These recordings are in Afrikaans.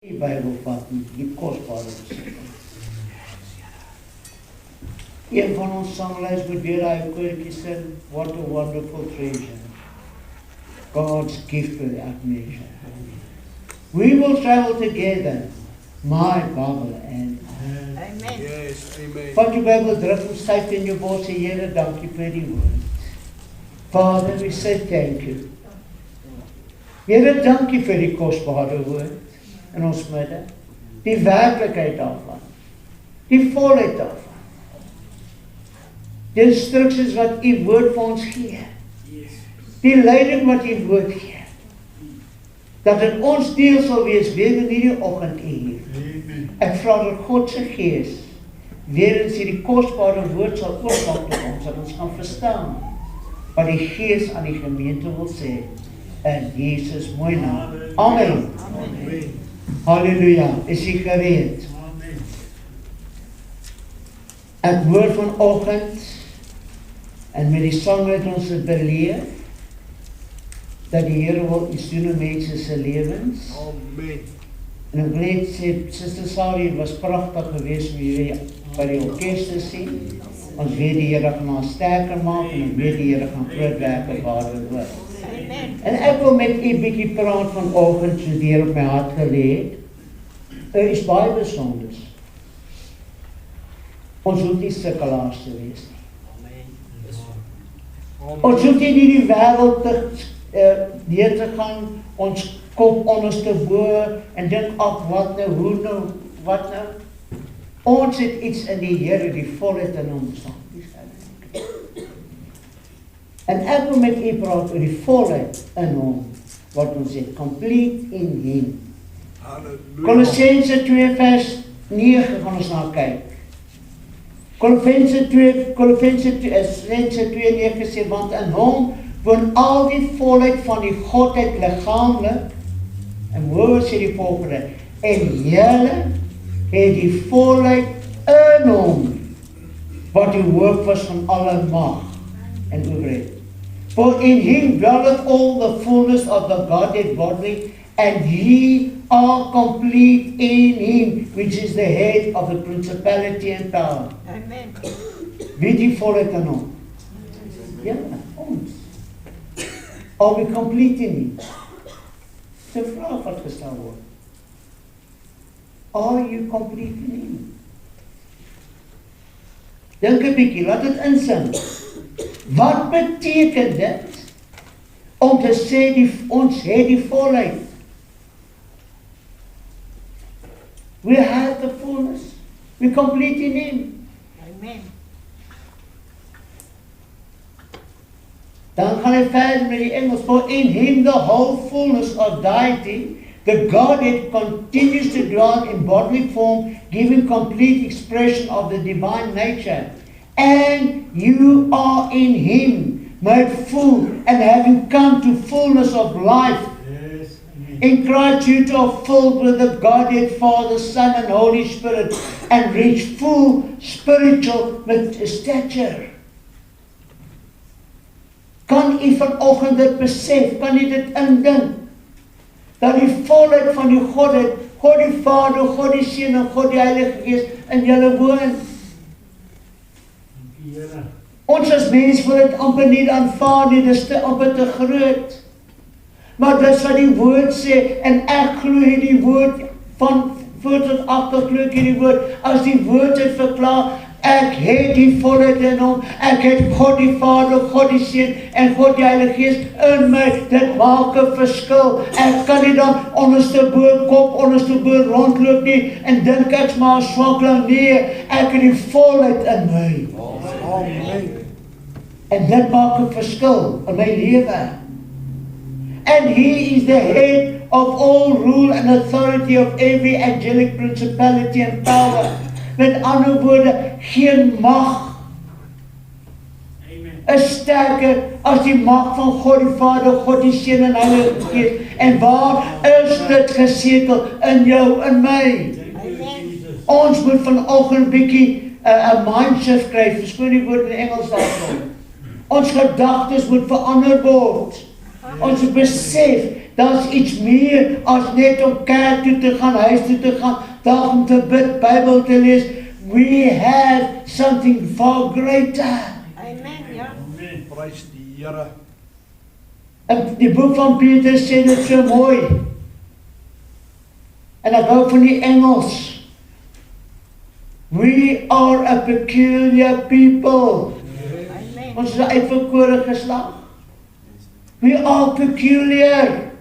Die Bybel vat die kosbare besikking. Een van ons sanglys moet weer daai koortjie sing, what a wonderful treasure. God's gift without measure. We will travel together, my Bible and I. Amen. Yes, amen. Vat jou Bybel druk hom styf in jou bors, sê Here, dankie vir die woord. Father, we say thank you. Here, dankie vir die kosbare woord in ons midde. Die werklikheid daarvan. Die volheid daarvan. Die instruksies wat u woord vir ons gee. Die leiding wat u woord gee. Dat dit ons deel sal wees weer in hierdie oggend hier. Ek vra dat God se Gees weer eens hierdie kosbare woord sal oopmaak tot ons, dat ons kan verstaan wat die Gees aan die gemeente wil sê. In Jesus mooi naam. Amen. Amen. Halleluja. Is jy gereed? Amen. Ek hoor vanoggend en met die sang het ons het beleef dat die Here wil iets doen in mense se lewens. Amen. En ek wil net sê, Suster Sari, het was pragtig geweest om jullie by die orkest te sien. Ons weet die Here gaan ons sterker maak en ons weet die Here gaan groot werke waar dit hoor. En ek wil met u bietjie praat vanoggend so deur op my hart gelê het. Is baie besonder. Ons hoef nie sukkelaars te wees nie. Ons hoef nie in die wêreld deur te gaan, ons kop onderste bo en dink ag wat nou, hoe nou, wat nou. Ons het iets in die Here, die volheid in hom staan. En ek wil met u praat oor die volheid in hom, wat ons sê, complete in him. Halleluja. Kolossense 2 vers 9 gaan ons na kyk. Kolossense 2:9 sê, want in hom woon al die volheid van die Godheid liggaamlik, en hoor sê die volgende, en julle het die volheid in hom, wat die hoof was van alle mag en owerheid. For in him dwelleth all the fullness of the Godhead bodily, and ye are complete in him, which is the head of the principality and power. Amen. Wie die volheid in hom? Ja, ons. Are we complete in him? Dis 'n vraag wat gestel word. Are you complete in him? Dink 'n bietjie, laat dit insink. Wat beteken dit om te sê ons het die volheid? We have the fullness. We complete in him. Amen. Dan gaan hy verder met die Engels. For in him the whole fullness of deity, the Godhead continues to dwell in bodily form, giving complete expression of the divine nature. And you are in him, made full, and having come to fullness of life. Yes, amen. In Christ you are filled with the Godhead, Father, Son, and Holy Spirit, and reach full spiritual stature. Kan u vanoggend dit besef? Kan u dit indink? Dat die volheid van die Godheid, God die Vader, God die Seun en God die Heilige Gees in julle woon. Ons as mens wil dit amper nie aanvaar nie, dis te amper te groot. Maar dis wat die woord sê, en ek glo hierdie woord van voor tot agter glo ek hierdie woord, as die woord het verklaar, ek het die volheid in hom, ek het God die Vader, God die Seun en God die Heilige Gees in my, dit maak 'n verskil. Ek kan nie dan onderste bo kop, onderste bo rondloop nie, en dink ek's maar swakling, nee, ek het die volheid in my. Amen. En dit maak 'n verskil in my lewe. And he is the head of all rule and authority of every angelic principality and power. Met ander woorde, geen mag is sterker as die mag van God die Vader, God die Seun en Heilige Gees. En waar is dit gesetel? In jou en my. Amen. Ons moet vanoggend bietjie 'n mindshift kry, verskoon die woord in Engels daarvoor. Ons gedagtes moet verander word. Ons besef, daar's iets meer as net om kerk toe te gaan, huis toe te gaan, daar om te bid, Bybel te lees. We have something far greater. Amen. Ja. Prys die Here. En die boek van Petrus sê dit so mooi. En ek hou van die Engels. We are a peculiar people. Amen. Ons is 'n uitverkore geslag. We are peculiar.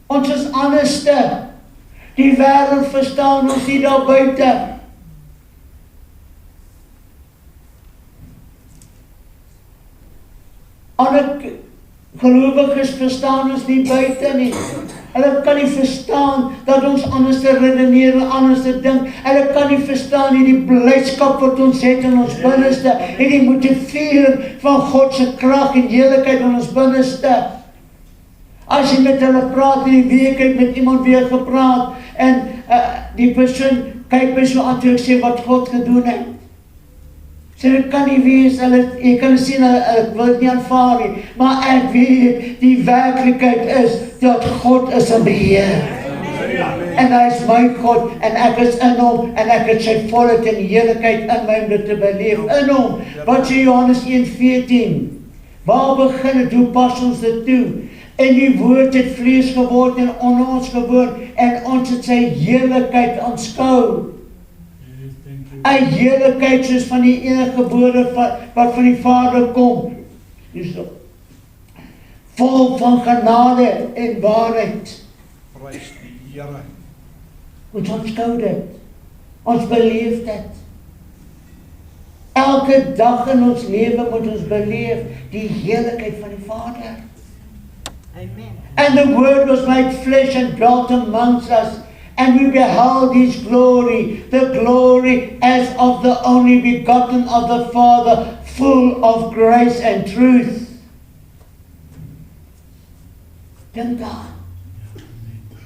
Ons is anderste. Die wêreld verstaan ons nie daar buite. Ander gelowiges verstaan ons nie buite nie. Hulle kan nie verstaan dat ons anders te redeneer en anders te dink. Hulle kan nie verstaan hierdie blydskap wat ons het in ons binneste, en die motivering van God se krag en heiligheid in ons binneste. As jy met hulle praat in die week, het met iemand weer gepraat, en die persoon kyk my so aan toe ek sê wat God gedoen het. Sê, dit kan nie wees, jy kan sien, ek wil het nie aanvaar nie, maar ek weet, die werklikheid is, dat God is in beheer. En hy is my God, en ek is in hom, en ek het sy volheid en heiligheid in my om dit te beleef, in hom. Wat sê Johannes 1:14? Waar begin het, hoe pas ons dit toe? En die woord het vlees geword en onder ons gewoon, en ons het sy heiligheid aanskou. 'n heiligheid soos van die enige gebore wat van die Vader kom. Hierso. Vol van genade en waarheid. Prys die Here. Ons aanskou dit. Ons beleef dit. Elke dag in ons lewe moet ons beleef die heiligheid van die Vader. Amen. And the Word was made flesh and dwelt amongst us, and we beheld His glory, the glory as of the only begotten of the Father, full of grace and truth. Dink daar.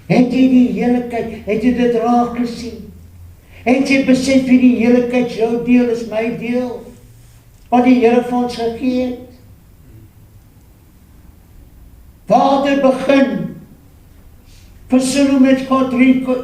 Het jy die heiligheid, het jy dit raak gesien? Het jy besef wie die heiligheid jou deel is, my deel? Wat die Here vir ons gegee het? Waar het begin? Versoening met God,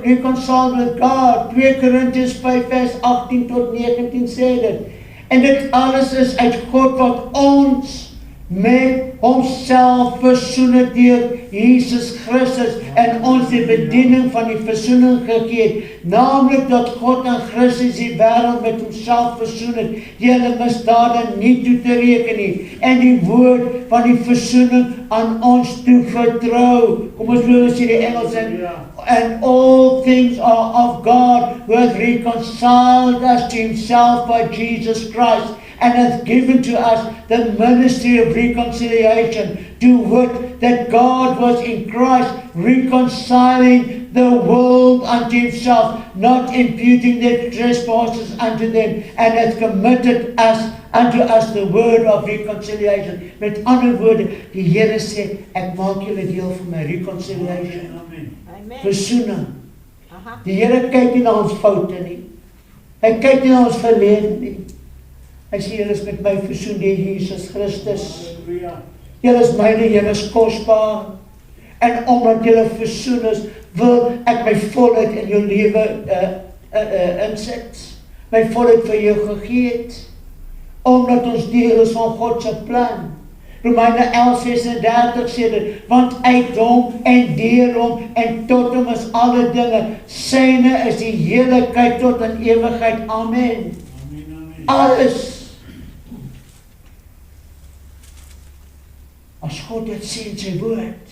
reconcile with God. 2 Korintiërs 5 vers 18 tot 19 sê dit. En dit alles is uit God wat ons met homself versoen het deur Jesus Christus en ons die bediening van die versoening gegee het, naamlik dat God in Christus die wêreld met homself versoen het, die hulle misdade nie toe te reken nie, en die woord van die versoening aan ons toe vertrou. Kom ons lees hier die Engels in. And all things are of God, who hath reconciled us to himself by Jesus Christ, and hath given to us the ministry of reconciliation, to wit, that God was in Christ reconciling the world unto himself, not imputing their trespasses unto them, and hath committed unto us the word of reconciliation. Met ander woorde, die Here sê, ek maak julle deel van my reconciliation. Amen. Versoening. Aha. Die Here kyk nie na ons foute nie. Hy kyk nie na ons verlede nie. Hy sê, julle is met my versoen deur Jesus Christus. Julle is myne, julle is kosbaar. En omdat julle versoen is, wil ek my volheid in jou lewe insit. My volheid vir jou gegee het. Omdat ons deel is van God se plan. Romeine 11:36 sê dit, want uit hom en deur hom en tot hom is alle dinge. Syne is die heiligheid tot in ewigheid. Amen. Alles. As God dit sê in sy woord.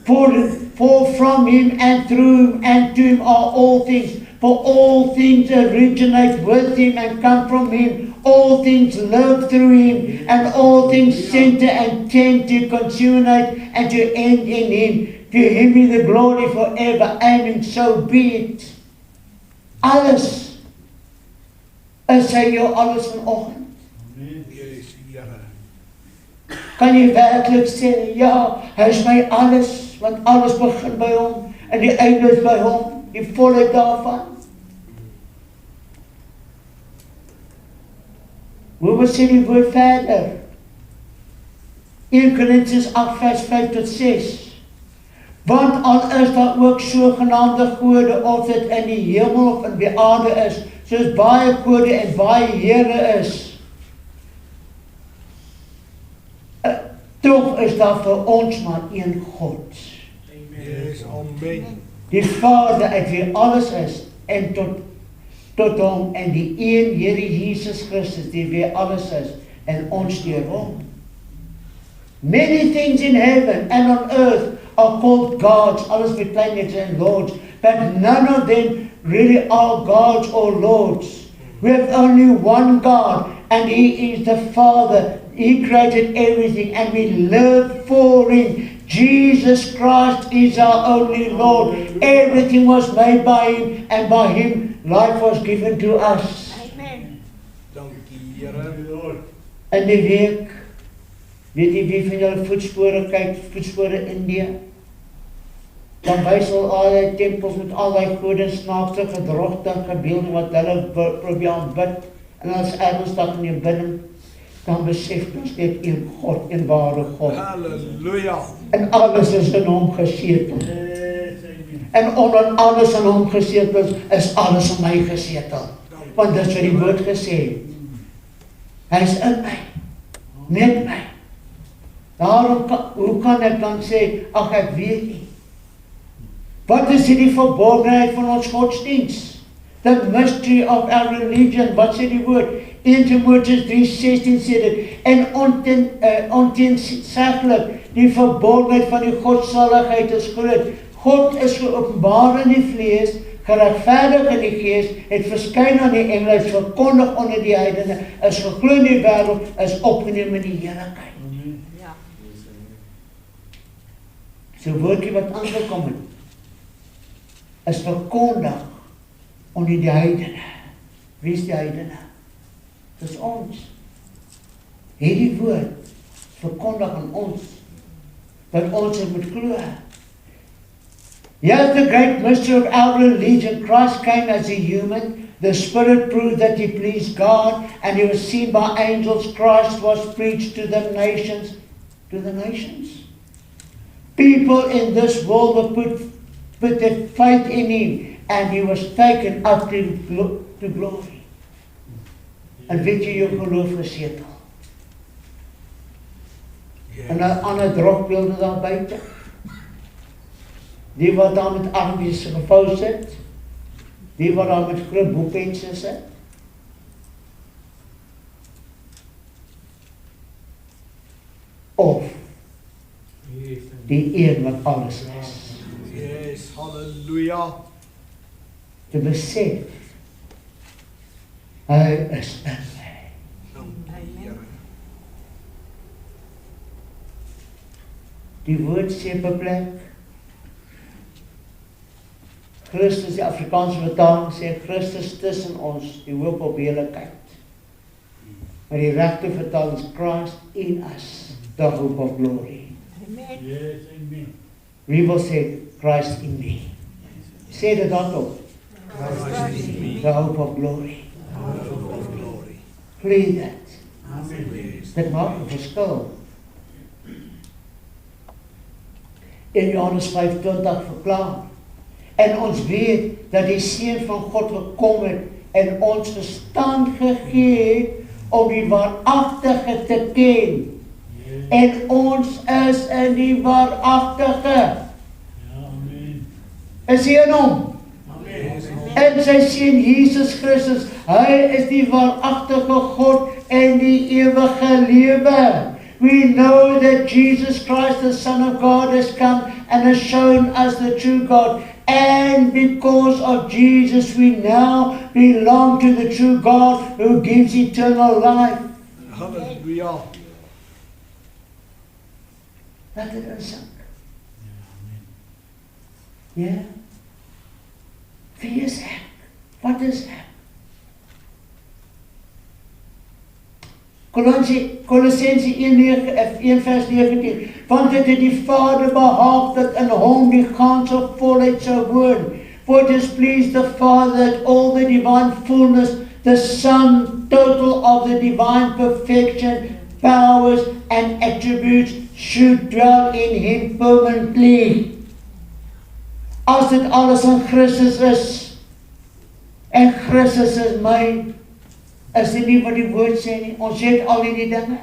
For from him and through him and to him are all things. For all things originate with him and come from him. All things live through him, and all things center and tend to consummate and to end in him. To him be the glory forever. Amen. So be it. Alles. Is hy jou alles vanoggend? Yes, Here. Kan jy werklik sê, ja, hy is my alles, want alles begin by hom, en die einde is by hom, die volheid daarvan. Hoe sê die woord verder? 1 Korintiërs 8 vers 5 tot 6. Want al is daar ook sogenaamde gode, of dit in die hemel of in die aarde is, soos baie gode en baie here is, tog is daar vir ons maar een God. Yes, amen. Die Vader uit wie alles is, en tot hom, en die een Here Jesus Christus, die wie alles is, en ons deur hom. Many things in heaven and on earth are called gods, alles met klein letters en lords, but none of them really are gods or lords. We have only one God, and He is the Father. He created everything, and we live for Him. Jesus Christ is our only Lord. Everything was made by Him, and by Him life was given to us. Amen. Dankie, Here. In die week, weet jy wie van julle voetspore kyk, voetspore India? Dan wys hulle al die tempels met al die gode, snaakse gedrogte gebeelde wat hulle probeer aanbid. En as ergens dat in die bidding, dan besef ons net een God, een ware God. Halleluja. En alles is in hom gesetel. En onder alles in hom gesetel is alles in my gesetel. Want dit is wat die woord gesê het. Hy is in my, met my. Daarom hoe kan ek dan sê, ag ek weet nie. Wat is die verborgenheid van ons godsdienst? The mystery of our religion, wat sê die woord? 1 Timotheus 3:16 sê dit, en onteenzeglik, die verborgenheid van die godsaligheid is groot. God is geopenbaar in die vlees, geregverdig in die gees, het verskyn aan die engele, is verkondig onder die heidene, is geglo in die wêreld, is opgeneem in die heerlikheid. Ja. So woordjie wat aangekom het, is verkondig onder die heidene. Wie is die heidene? Dis ons. Hierdie woord verkondig aan ons, dat ons het moet glo. Here's the great mystery of our religion. Christ came as a human. The Spirit proved that He pleased God, and He was seen by angels. Christ was preached to the nations. To the nations. People in this world were put their faith in Him, and He was taken up to glory. En weet jy jou geloof gesetel? En 'n ander drogbeelde daar buite. Die wat daar met armpies gevou sit, die wat daar met groot boekpense sit. Of die een wat alles is. Yes, halleluja. Te besef, hy is in my. Dankie, Here. Die woord sê op 'n plek, Christus, die Afrikaanse vertaling sê, Christus tussen ons, die hoop op heerlikheid. Maar die regte vertaling is Christ in us, the hope of glory. Amen. Yes, amen. Wie wil sê, Christ in me? Sê dit hardop, Christ in me, the hope of glory. hope of glory. Plead that. Amen. Yes. Dit maak 'n verskil. In Johannes 5:20 verklaar, en ons weet dat die Seun van God gekom het en ons verstand gegee het om die waaragtige te ken. Yes. En ons is in die waaragtige. Ja, amen. Is hy in hom? Amen. En sy Seun Jesus Christus, hy is die waaragtige God en die ewige lewe. We know that Jesus Christ, the Son of God, has come and has shown us the true God. And because of Jesus, we now belong to the true God who gives eternal life. Halleluja. Laat dit insink. Ja, amen. Ja? Wie is ek? Wat is ek? Kolossense 1 vers 19. Want dit het die Vader behaag dat in hom die ganse volheid sou woon. For it has pleased the Father that all the divine fullness, the sum total of the divine perfection, powers and attributes should dwell in him permanently. As dit alles in Christus is, en Christus is my, is dit nie wat die woord sê nie, ons het al die dinge.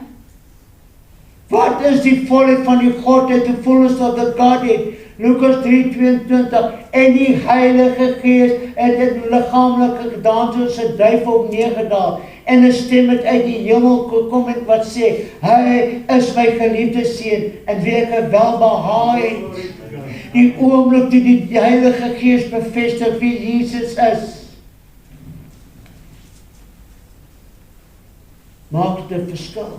Wat is die volheid van die Godheid, the fullness of the Godhead? Lukas 3:22, en die Heilige Gees het dit liggaamlike gedaan soos 'n duif op neergedaal, en 'n stem het uit die hemel gekom en wat sê, hy is my geliefde seun, en wie ek welbehaag het. Die oomblik toe die Heilige Gees bevestig wie Jesus is, maak dit 'n verskil.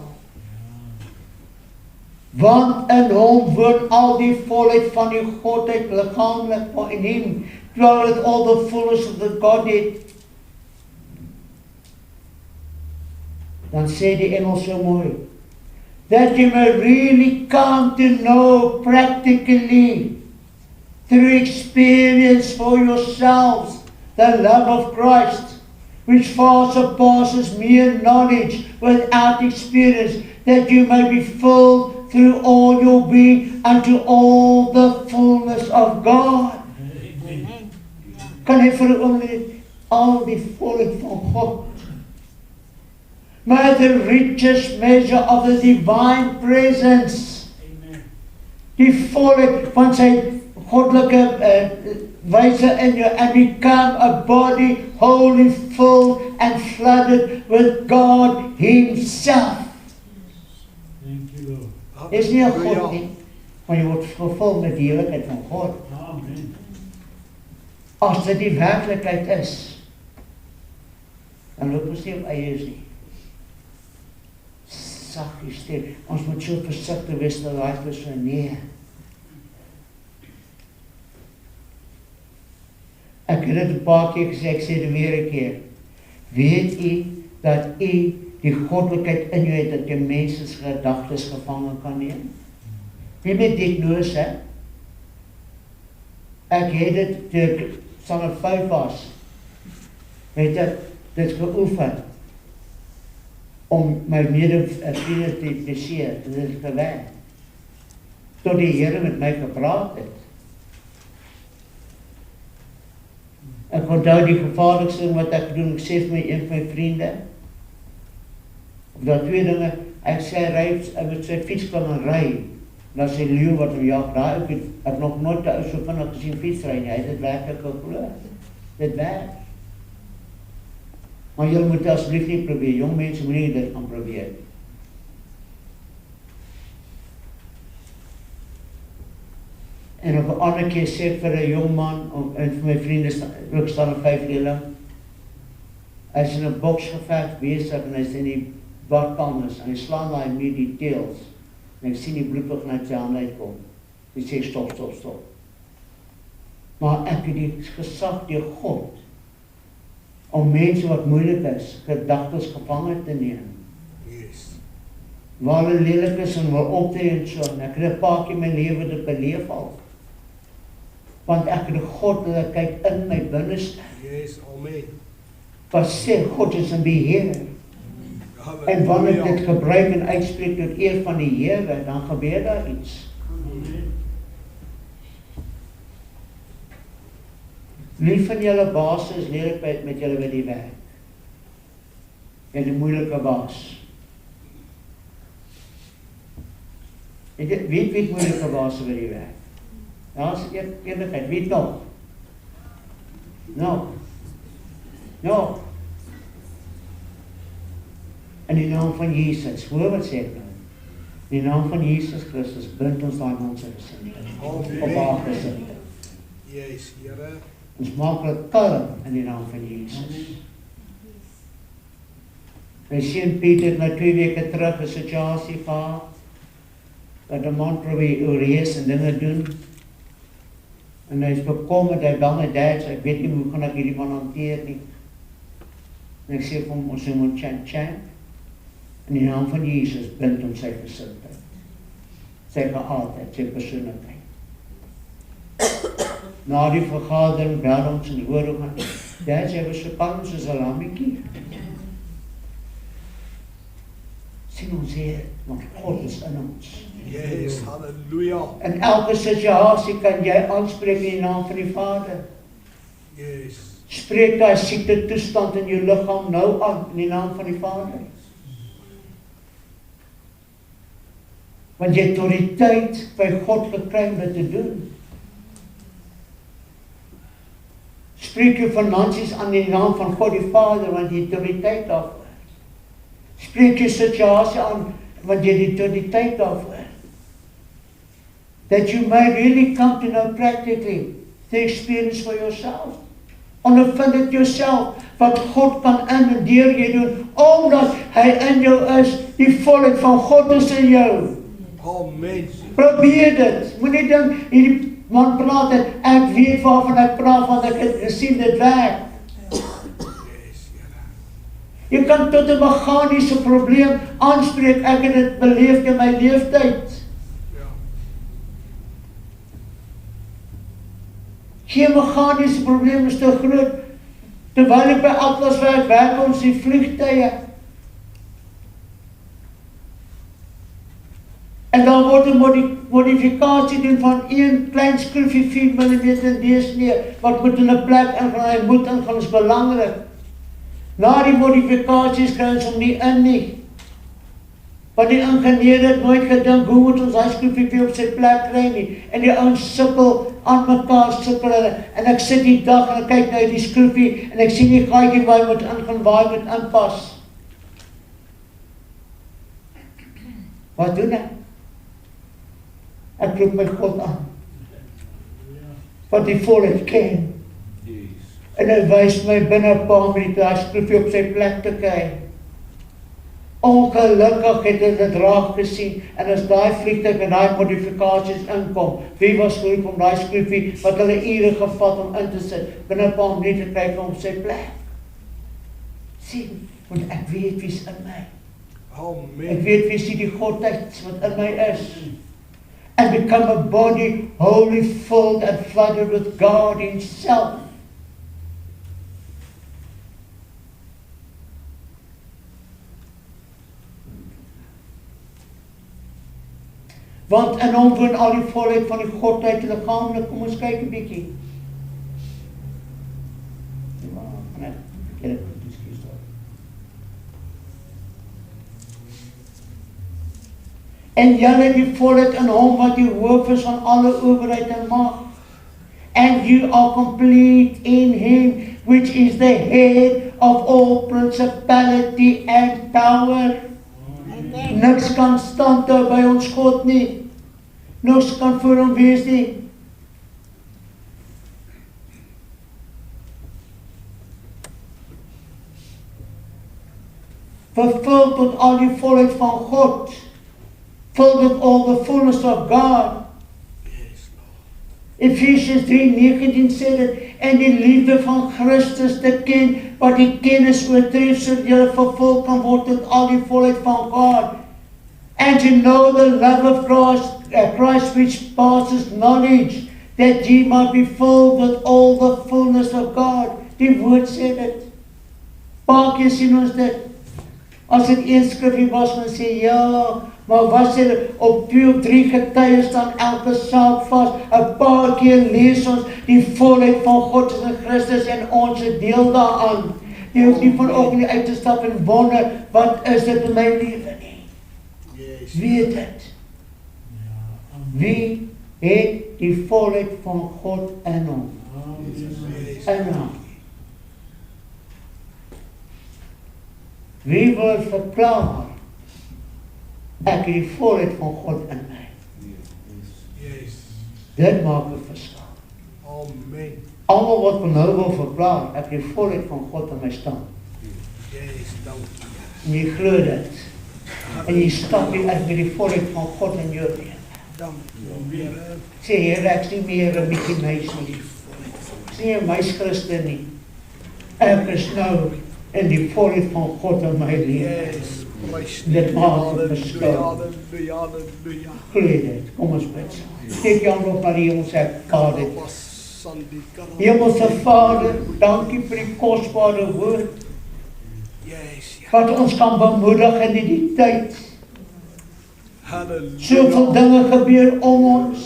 Want in hom woon al die volheid van die Godheid liggaamlik, maar in hom dwelleth all the fullness of the Godhead. Dan sê die engel so mooi, that you may really come to know practically, through experience for yourselves, the love of Christ, which far surpasses mere knowledge without experience, that you may be filled through all your being unto all the fullness of God. Amen. Kan hy vir 'n oomblik al die volheid van God, may the richest measure of the divine presence, Amen. die volheid van sy goddelike wyse in jou, and become a body wholly filled and flooded with God himself. Thank you, Lord. Dis nie 'n God nie, maar jy word vervul met die heiligheid van God. Amen. As dit die werklikheid is, dan loop ons nie op eie is nie. Saggie stem. Ons moet so versigtig wees dat daai persoon nee. Ek het dit 'n paar keer gesê, ek sê dit weer 'n keer. Weet u dat u die goddelikheid in jou het, dat jy mense se gedagtes gevange kan neem? Nie met diagnose. Ek het dit toe ek Standaard 5 was, het dit geoefen om my medevriende te pleseer, en dit het gewerk. Tot die Here met my gepraat het. Ek onthou die gevaarlikste ding wat ek doen, ek sê vir een van my vriende, of dat twee dinge, ek sê hy met sy fiets kan en ry, dan sê leeuw wat hom jaag, daar ek het nog nooit te ou so vinnig gesien fietsry nie, hy het dit werklik geglo, dit werk. Maar julle moet asseblief nie probeer, jong mense moet nie dit gaan probeer. En op 'n ander keer sê ek vir 'n jong man, en vir my vriende, ook staan 'n 5 leerling, hy is in 'n boksgeveg besig, en hy is in die badkamers, en hy slaan daai met die teels, en ek sien die bloed begin uit sy hande uitkom. Hy sê stop. Maar ek het die gesag deur God, om mense wat moeilik is, gedagtes gevange te neem. Yes. Waar hulle lelik is en wil optree en so, en ek het 'n paar keer my lewe dit beleef al. Want ek het die goddelikheid in my binneste, Yes, amen. wat sê God is in beheer. En wanneer ek dit gebruik en uitspreek tot eer van die Here, dan gebeur daar iets. Amen. Wie van julle baas is lelik met julle by die werk? En die moeilike baas. Wie het moeilike baas by die werk? Ja, is eerlikheid, wie nog? No. In die naam van Jesus, hoor wat sê ek nou? In die naam van Jesus Christus, bind ons daai man se gesindheid, op haar gesindheid. Yes, Here. Ons maak dit kalm in die naam van Jesus. My seun Pieter het nou 2 weke terug 'n situasie gehad, dat 'n man probeer oorheers en dinge doen, en hy is bekommerd, hy bel my dad, so ek weet nie hoe gaan ek hierdie man hanteer nie. En ek sê vir hom, ons moet chant, in die naam van Jesus, bind hom sy gesindheid, sy geaardheid, sy persoonlikheid. Na die vergadering bel ons en hoor hoe gaan, dad, sy was so kalm soos 'n lammetjie. sien ons Heer, want God is in ons. Yes, hallelujah. In elke situasie kan jy aanspreek in die naam van die Vader. Yes. Spreek daai siekte toestand in jou liggaam nou aan in die naam van die Vader. Want jy het autoriteit by God gekry om dit te doen. Spreek jou finansies aan in die naam van God die Vader, want jy het autoriteit daarvoor. Spreek jou situasie aan, want jy het autoriteit daarvoor. That you may really come to know practically the experience for yourself. Ondervind dit jouself, wat God kan in en deur jy doen, omdat hy in jou is, die volheid van God is in jou. Amen. Probeer dit, moenie dink, hierdie man praat het, ek weet waarvan ek praat, want ek het gesien dit werk. Yes, Here. Jy kan tot 'n meganiese probleem aanspreek, ek het dit beleef in my leeftyd. Geen meganiese probleem is te groot. Terwyl ek by Atlas werk ons die vliegtuie. En dan word 'n modifikasie doen van een klein skroefie 4 mm in deursnee, wat moet in 'n plek ingaan, hy moet ingaan, is belangrik. Na die modifikasies kry ons hom nie in nie. Want die ingenieur het nooit gedink, hoe moet ons daai skroefie weer op sy plek kry nie. En die ouens sukkel aan mekaar, sukkel hulle. En ek sit die dag en ek kyk na die skroefie en ek sien die gaatjie waar hy moet ingaan, waar hy moet inpas. Wat doen ek? Ek roep my God aan. Wat die volheid ken. En hy wys my binne 'n paar minute daai skroefie op sy plek te kry. Ongelukkig het hy dit raak gesien, en as daai vliegtuig en daai modifikasies inkom, wie was goed om daai skroefie, wat hulle ure gevat om in te sit, binne 'n paar minute kry hom op sy plek. Sien, want ek weet wie's in my. Amen. Ek weet wie's die Godheid wat in my is. And become a body wholly filled and flooded with God Himself. Want in hom woon al die volheid van die Godheid liggaamlik. Kom ons kyk 'n bietjie. En julle het die volheid in hom wat die hoof is van alle owerheid en mag. And you are complete in him, which is the head of all principality and power. Amen. Niks kan stand hou by ons God nie. Niks kan voor hom wees nie. Vervul tot al die volheid van God. Filled with all the fullness of God. Yes, Lord. Ephesians 3:19 sê dit, en die liefde van Christus te ken, wat die kennis oortref, sodat jy vervul kan word tot al die volheid van God. And to know the love of Christ which passes knowledge, that ye might be filled with all the fullness of God. Die woord sê dit. Paar keer sien ons dit. As dit een skrifgie was, dan sê ja, maar was dit op 2 of 3 getuies staan elke saak vas. 'n paar keer lees ons die volheid van God in Christus en ons deel daaraan. Jy hoef nie vanoggend uit te stap en wonder, wat is dit in my lewe nie. Yes. Weet dit. Wie het die volheid van God in hom? Yes. In hom. Wie wil verklaar, ek het die volheid van God in my. Yes. Dit maak 'n verskil. Amen. Almal wat nou wil verklaar, ek het die volheid van God in my staan. Yes, dankie. En jy glo dit. En jy stap nie uit met die volheid van God in jou lewe. Dankie, Here. Sê, Here, ek is nie meer 'n bietjie meis nie. Ek is nie 'n meischristen nie. Ek is nou in die volheid van God in my lewe. Yes. Prys Dit maak 'n Halleluja, verskil. halleluja, halleluja. Glo dit. Kom ons bid saam. Steek jou hand op na die hemelse Vader. Hemelse Vader, dankie vir die kosbare woord. Yes, ja. Wat ons kan bemoedig in die tyd. Soveel dinge gebeur om ons.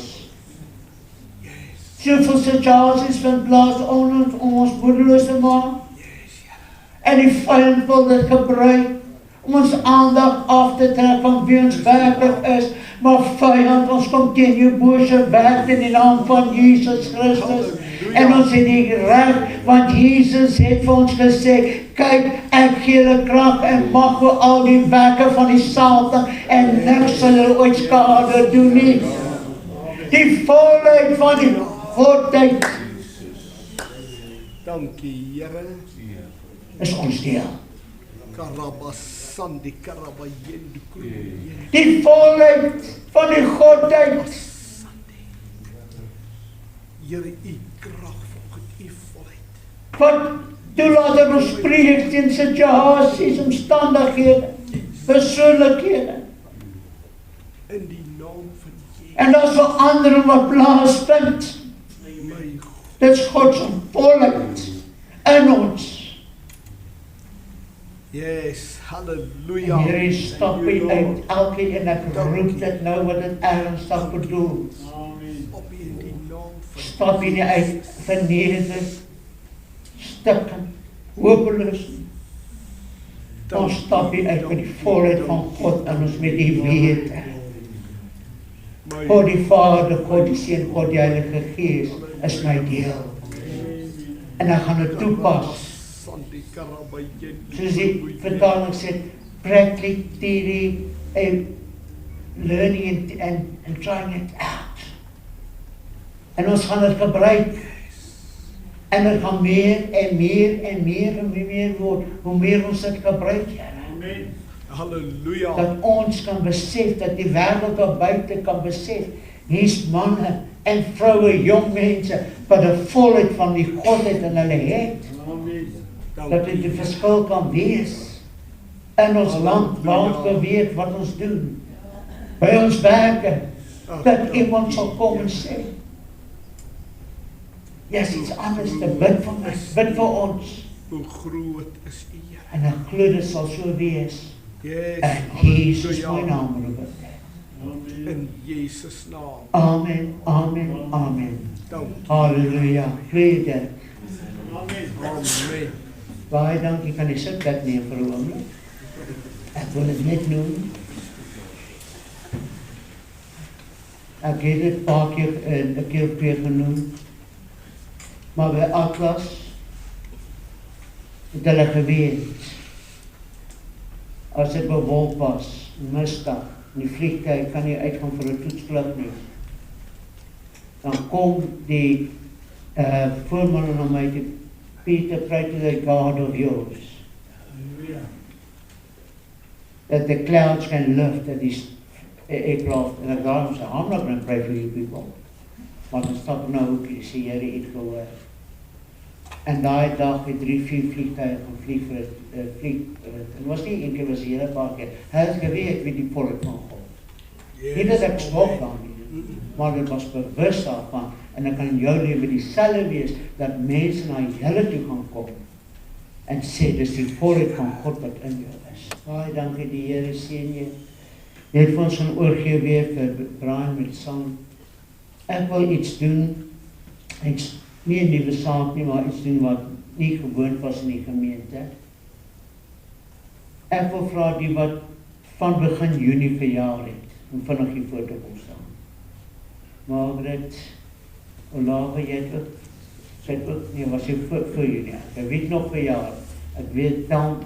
Soveel situasies vind plaas om ons moedeloos te maak. En die vyand wil dit gebruik om ons aandag af te trek van wie ons werklik is. Maar vyand, ons kom teen jou bose werk in die naam van Jesus Christus. En ons het die reg, want Jesus het vir ons gesê, kyk, ek gee julle krag en mag oor al die werke van die Satan en niks sal julle ooit skade doen nie. Die volheid van die Godheid Dankie, Here. is ons deel. Karabasandi, karabayendi, kruyendi. Die volheid van die Godheid Here, u krag volgens u volheid. wat toelaat dat ons spreek teen situasies, omstandighede, persoonlikhede. In die naam van Jezus. En dat is verandering wat plaasvind. My God. Dit is God's volheid in ons. Yes, En halleluja. hierdie stap hier uit, elkeen en ek roep dit nou wat dit ernstig bedoel. Amen. Op in die naam van Stap hier nie uit verneder, stikken, hopeloos. Ons stap hier uit met die volheid van God en ons met die wete. My God die Vader, God die Seun, God die Heilige Gees is my deel. En ek gaan dit toepas. Sandi, karabayendi, Soos die vertaling sê, practically learning and trying it out. En ons gaan dit gebruik. En het gaan meer en meer en meer en meer word, hoe meer ons dit gebruik, Here. Amen. halleluja. Dat ons kan besef, dat die wêreld daar buite kan besef, hier's manne en vroue, jong mense, wat die volheid van die Godheid in hulle het. Amen. Dat dit die verskil kan wees in ons land, waar ons beweeg, wat ons doen, by ons werke, dat iemand sal kom en sê, is iets anders te bid vir my, bid vir ons, Hoe groot is u, Here. en ek glo dit sal so wees, Yes, en Jesus my halleluja. naam roep ek. Amen. In Jesus naam. Amen, amen, amen. Dankie. Halleluja, vrede. Amen. Amen. Baie dankie, kan die sitplek neem vir 'n oomblik. Ek wil dit net noem. Ek het dit 'n paar keer, 'n keer of twee genoem. Maar by Atlas het hulle geweet, as dit bewolk was, misdag, en die vliegtuig kan nie uitgaan vir 'n toetsvlug nie, dan kom die voorman na my toe, Peter, pray to the God of yours, Hallelujah. that the clouds can lift at these aircraft. En ek daarom sê, I'm not going to pray for you people. Maar dan stap nou ook, jy sê, Here het gehoor. En daai dag het 3-4 vliegtuie gaan vlieg vir het vlieg. Het was nie een keer, was die hele paar keer. Hy het geweet wie die volk van God. Nie dat ek swak dan nie, maar dit was bewus daarvan. En dan kan jou lewe dieselfde wees, dat mense na julle toe gaan kom en sê, dis die volheid van God wat in jou is. Baie dankie, die Here seën jou. Jy het vir ons gaan oorgee weer vir Brian met sang. Ek wil iets doen, nie 'n nuwe saak nie, maar iets doen wat nie gewoond was in die gemeente. Ek wil vra die wat van begin Junie verjaar het, om vinnig hier voor te kom staan. Margaret, Olave, jy het ook, sy het ook, nee, was jy voor Junie, ek weet nog verjaar, ek weet, tel